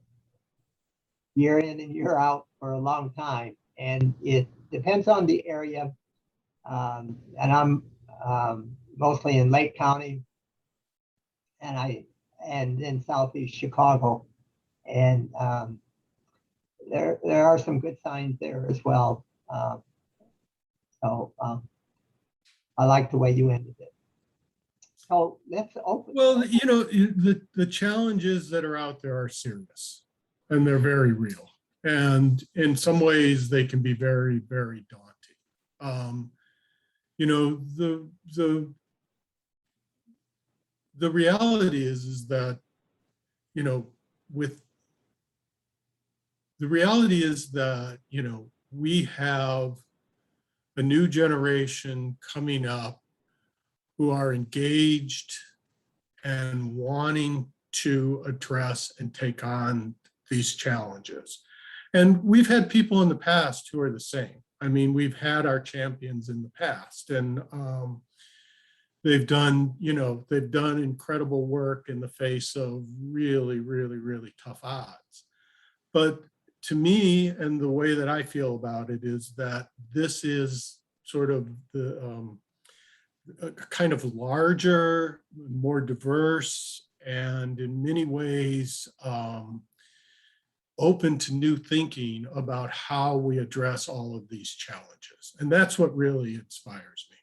year in and year out for a long time. And it depends on the area. And I'm mostly in Lake County and in Southeast Chicago. And there are some good signs there as well. So I like the way you ended it. So let's open. Well, the challenges that are out there are serious and they're very real. And in some ways they can be very, very daunting. The reality is that, we have a new generation coming up who are engaged and wanting to address and take on these challenges. And we've had people in the past who are the same. I mean, we've had our champions in the past, and they've done, they've done incredible work in the face of really, really, really tough odds. But to me, and the way that I feel about it, is that this is sort of the a kind of larger, more diverse, and in many ways open to new thinking about how we address all of these challenges. And that's what really inspires me.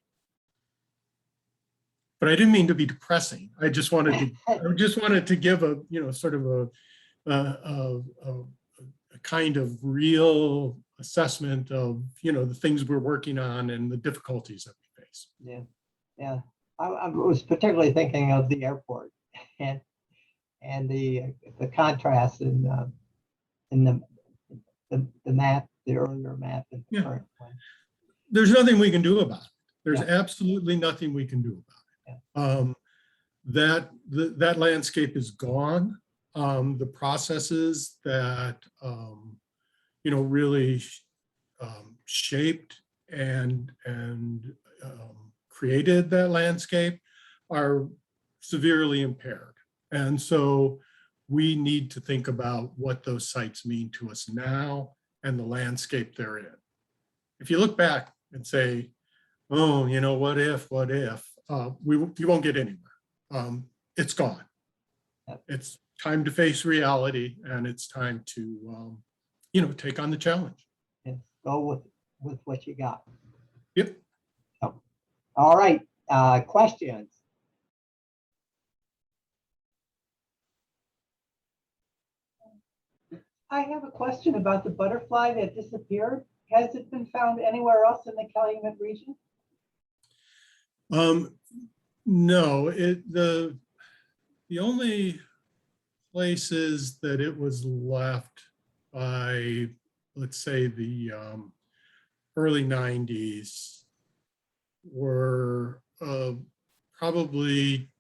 But I didn't mean to be depressing. I just wanted to give a, sort of a kind of real assessment of, the things we're working on and the difficulties that we face. Yeah. I was particularly thinking of the airport and the contrast in the map, the earlier map and the current one. There's nothing we can do about it. There's Yeah. absolutely nothing we can do about it. Yeah. That landscape is gone. The processes that really shaped and created that landscape are severely impaired. And so we need to think about what those sites mean to us now and the landscape they're in. If you look back and say, oh, what if, you won't get anywhere. It's gone. It's time to face reality, and it's time to, take on the challenge. And go with what you got. Yep. So, all right, questions? I have a question about the butterfly that disappeared. Has it been found anywhere else in the Calumet region? No, the only places that it was left by, let's say, the early 90s were probably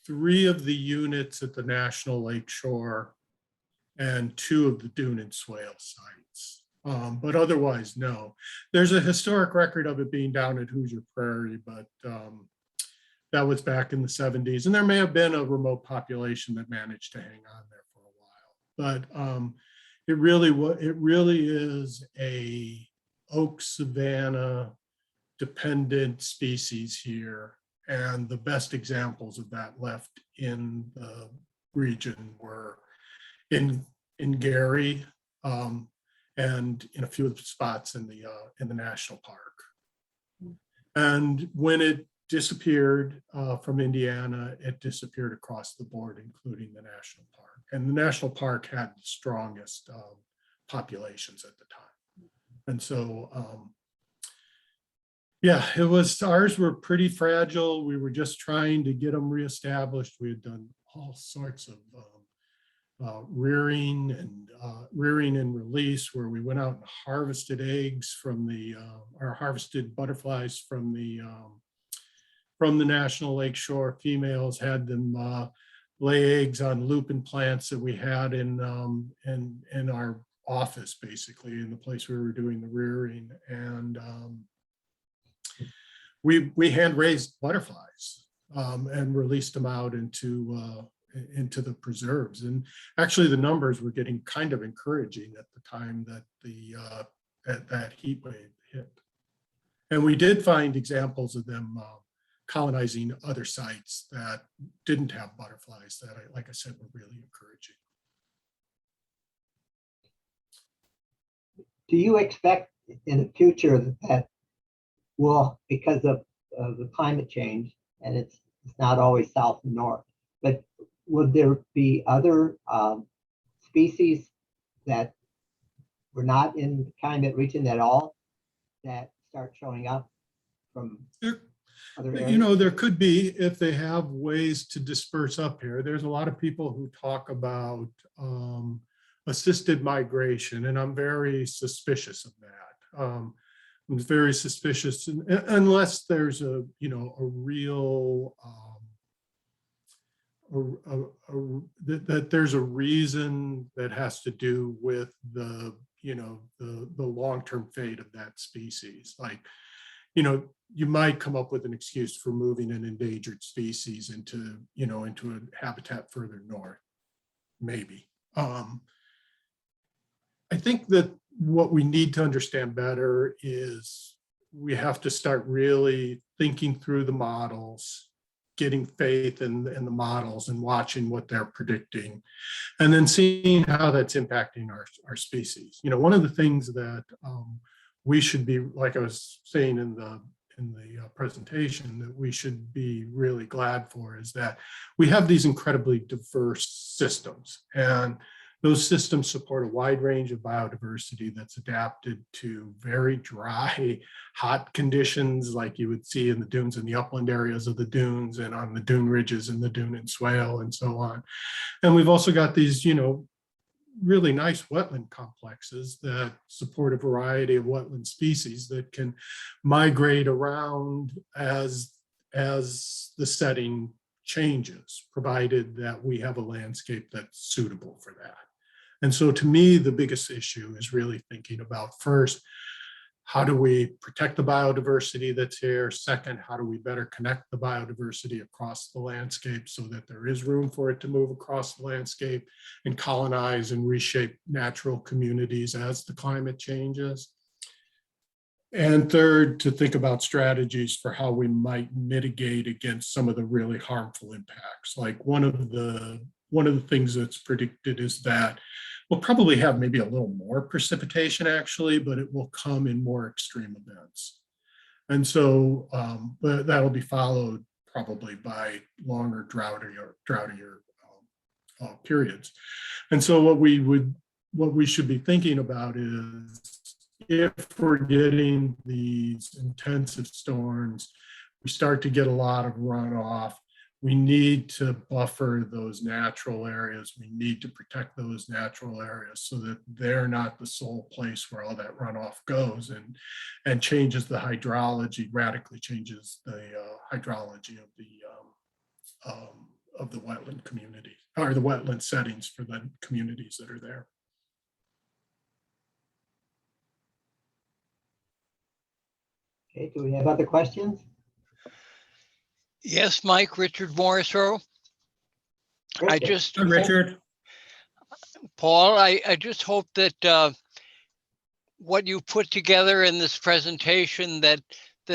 3 of the units at the National Lakeshore and 2 of the dune and swale sites. But otherwise, no. There's a historic record of it being down at Hoosier Prairie, but that was back in the 70s. And there may have been a remote population that managed to hang on there for a while. But it really is a oak savanna dependent species here. And the best examples of that left in the region were in Gary, and in a few of the spots in the national park. And when it disappeared from Indiana, it disappeared across the board, including the national park. And the national park had the strongest populations at the time. And so, ours were pretty fragile. We were just trying to get them reestablished. We had done all sorts of rearing and release, where we went out and harvested eggs from or harvested butterflies from the National Lakeshore. Females had them lay eggs on lupin plants that we had in our office, basically, in the place where we were doing the rearing. And we hand raised butterflies and released them out into the preserves. And actually the numbers were getting kind of encouraging at the time that that heat wave hit. And we did find examples of them colonizing other sites that didn't have butterflies that, like I said, were really encouraging. Do you expect in the future that will, because of the climate change, and it's not always south and north, but would there be other species that were not in the Calumet region at all that start showing up from other areas? There could be, if they have ways to disperse up here. There's a lot of people who talk about assisted migration, and I'm very suspicious of that. I'm very suspicious, unless there's a real that there's a reason that has to do with the, the long-term fate of that species. Like, you might come up with an excuse for moving an endangered species into a habitat further north, maybe. I think that what we need to understand better is we have to start really thinking through the models, getting faith in the models and watching what they're predicting, and then seeing how that's impacting our species. One of the things that we should be, like I was saying in the presentation, that we should be really glad for is that we have these incredibly diverse systems, and those systems support a wide range of biodiversity that's adapted to very dry, hot conditions like you would see in the dunes and the upland areas of the dunes and on the dune ridges and the dune and swale and so on. And we've also got these, really nice wetland complexes that support a variety of wetland species that can migrate around as the setting changes, provided that we have a landscape that's suitable for that. And so to me, the biggest issue is really thinking about, first, how do we protect the biodiversity that's here? Second, how do we better connect the biodiversity across the landscape so that there is room for it to move across the landscape and colonize and reshape natural communities as the climate changes? And third, to think about strategies for how we might mitigate against some of the really harmful impacts. Like one of the things that's predicted is that we'll probably have maybe a little more precipitation actually, but it will come in more extreme events. And so but that'll be followed probably by longer droutier periods. And so what we should be thinking about is, if we're getting these intensive storms, we start to get a lot of runoff, we need to buffer those natural areas. We need to protect those natural areas so that they're not the sole place where all that runoff goes and changes the hydrology, radically changes the hydrology of the wetland community, or the wetland settings for the communities that are there. Okay, do we have other questions? Yes, Mike, Richard Morrisroe. I just, Hi, Richard. Paul, I just hope that what you put together in this presentation, that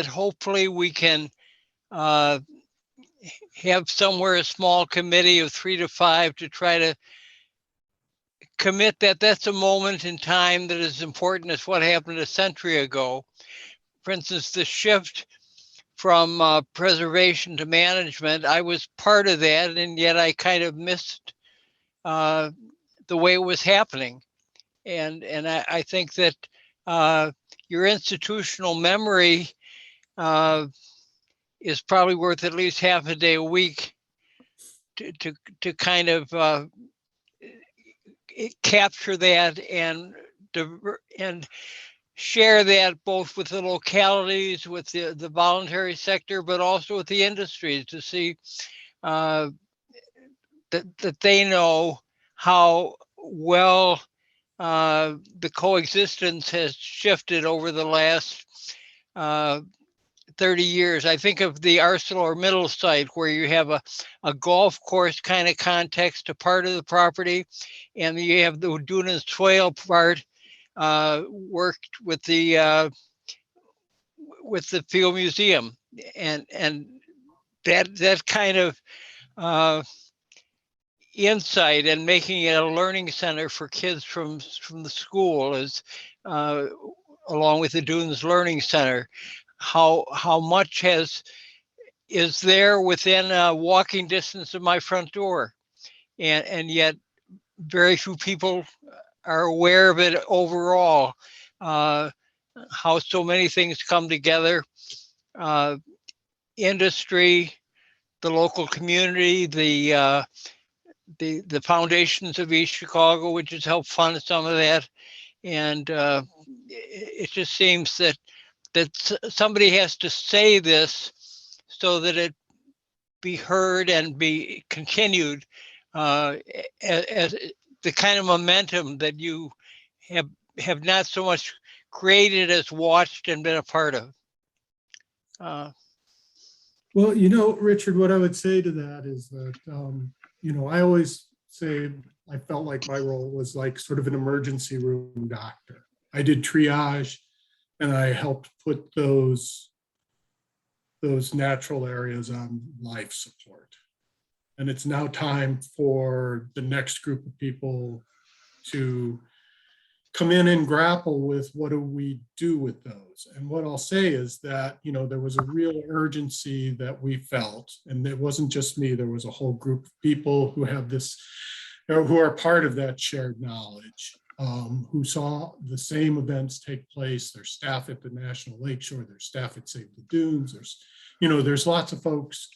hopefully we can have somewhere a small committee of 3 to 5 to try to commit that that's a moment in time that is important as what happened a century ago. For instance, the shift from preservation to management, I was part of that, and yet I kind of missed the way it was happening. And I think that your institutional memory is probably worth at least half a day a week to kind of capture that and share that both with the localities, with the voluntary sector, but also with the industry, to see that they know how well the coexistence has shifted over the last 30 years. I think of the ArcelorMittal site, where you have a golf course kind of context to part of the property, and you have the dune and swale part worked with the field museum, and that kind of insight and making it a learning center for kids from the school is along with the Dunes Learning Center. How much is there within walking distance of my front door, and yet very few people are aware of it overall. How so many things come together: industry, the local community, the foundations of East Chicago, which has helped fund some of that, and it just seems that somebody has to say this so that it be heard and be continued as the kind of momentum that you have not so much created as watched and been a part of. Well, you know, Richard, what I would say to that is that, you know, I always say I felt like my role was like sort of an emergency room doctor. I did triage and I helped put those natural areas on life support. And it's now time for the next group of people to come in and grapple with what do we do with those. And what I'll say is that, you know, there was a real urgency that we felt, and it wasn't just me, there was a whole group of people who have this, or who are part of that shared knowledge, who saw the same events take place. There's staff at the National Lakeshore, there's staff at Save the Dunes, there's, you know, there's lots of folks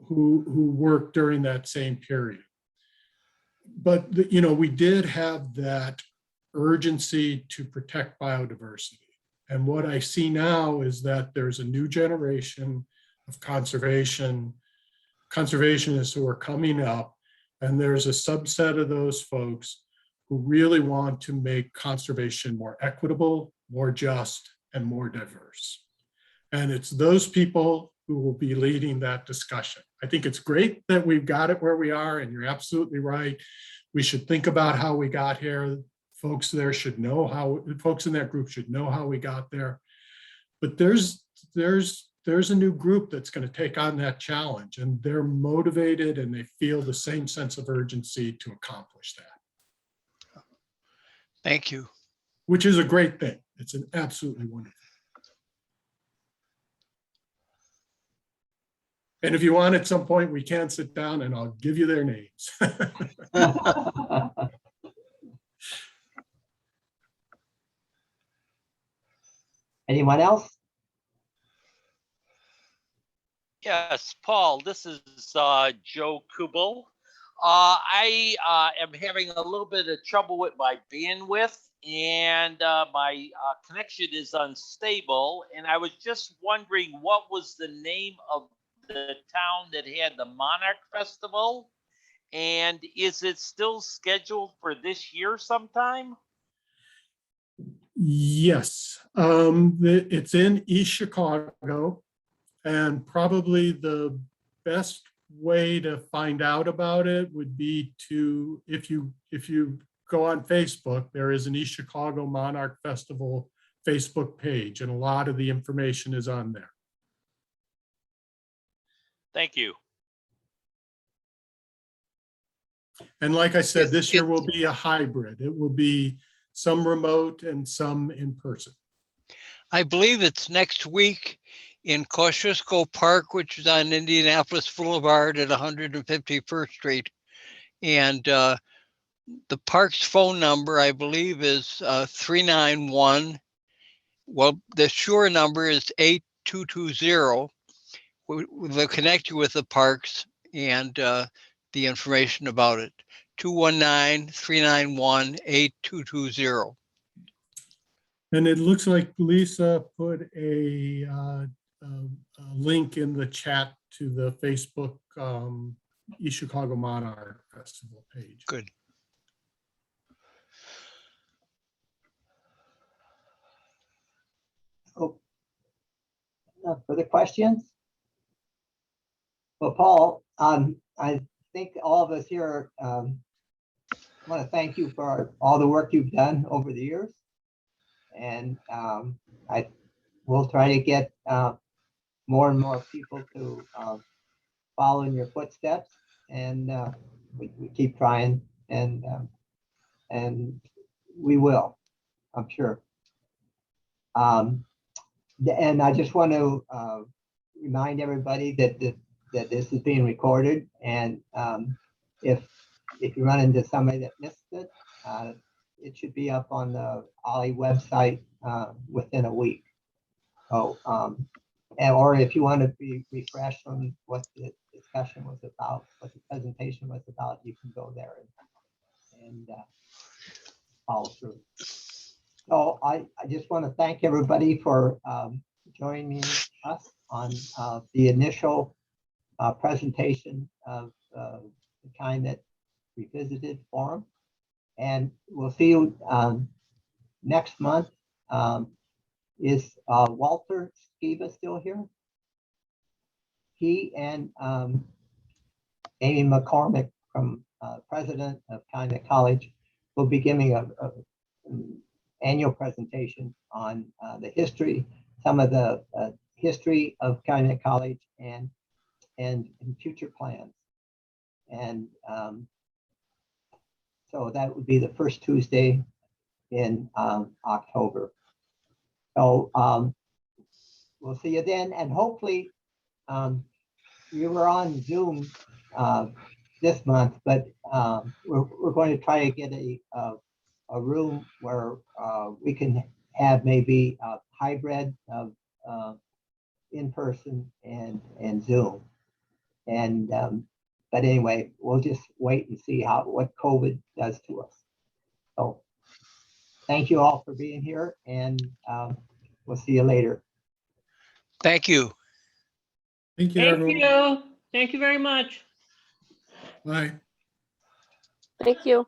who worked during that same period. But, you know, we did have that urgency to protect biodiversity. And what I see now is that there's a new generation of conservationists who are coming up, and there's a subset of those folks who really want to make conservation more equitable, more just, and more diverse. And it's those people who will be leading that discussion. I think it's great that we've got it where we are, and you're absolutely right. We should think about how we got here. Folks there should know how, folks in that group should know how we got there. But there's a new group that's going to take on that challenge, and they're motivated and they feel the same sense of urgency to accomplish that. Thank you. Which is a great thing. It's an absolutely wonderful. And if you want, at some point, we can sit down and I'll give you their names. Anyone else? Yes, Paul, this is Joe Kubel. I am having a little bit of trouble with my bandwidth, and my connection is unstable. And I was just wondering, what was the name of the town that had the Monarch Festival? And is it still scheduled for this year sometime? Yes, it's in East Chicago, and probably the best way to find out about it would be to, if you go on Facebook, there is an East Chicago Monarch Festival Facebook page, and a lot of the information is on there. Thank you. And like I said, Yes, this year will be a hybrid. It will be some remote and some in person. I believe it's next week in Kosciuszko Park, which is on Indianapolis Boulevard at 151st Street. And the park's phone number, I believe, is 391. Well, the Shure number is 8220. They'll connect you with the parks and the information about it. 219-391-8220. And it looks like Lisa put a link in the chat to the Facebook East Chicago Monarch Festival page. Good. Oh, no further questions? Well, Paul, I think all of us here want to thank you for all the work you've done over the years. And I will try to get more and more people to follow in your footsteps, and we keep trying, and we will, I'm sure. And I just want to remind everybody that this is being recorded, and if you run into somebody that missed it, it should be up on the Ollie website within a week. So, or if you want to be refreshed on what the discussion was about, what the presentation was about, you can go there and follow through. So I just want to thank everybody for joining us on the initial presentation of the Calumet Revisited Forum. And we'll see you next month. Is Walter Skiba still here? He and Amy McCormick, from president of Calumet College, will be giving an annual presentation on the history, some of the history of Calumet College and future plans. And so that would be the first Tuesday in October. So we'll see you then, and hopefully we were on Zoom this month, but we're going to try to get a room where we can have maybe a hybrid of in person and Zoom. And but anyway, we'll just wait and see what COVID does to us. So thank you all for being here, and we'll see you later. Thank you. Thank you, Thank everyone. you. Thank you very much. Bye. Thank you.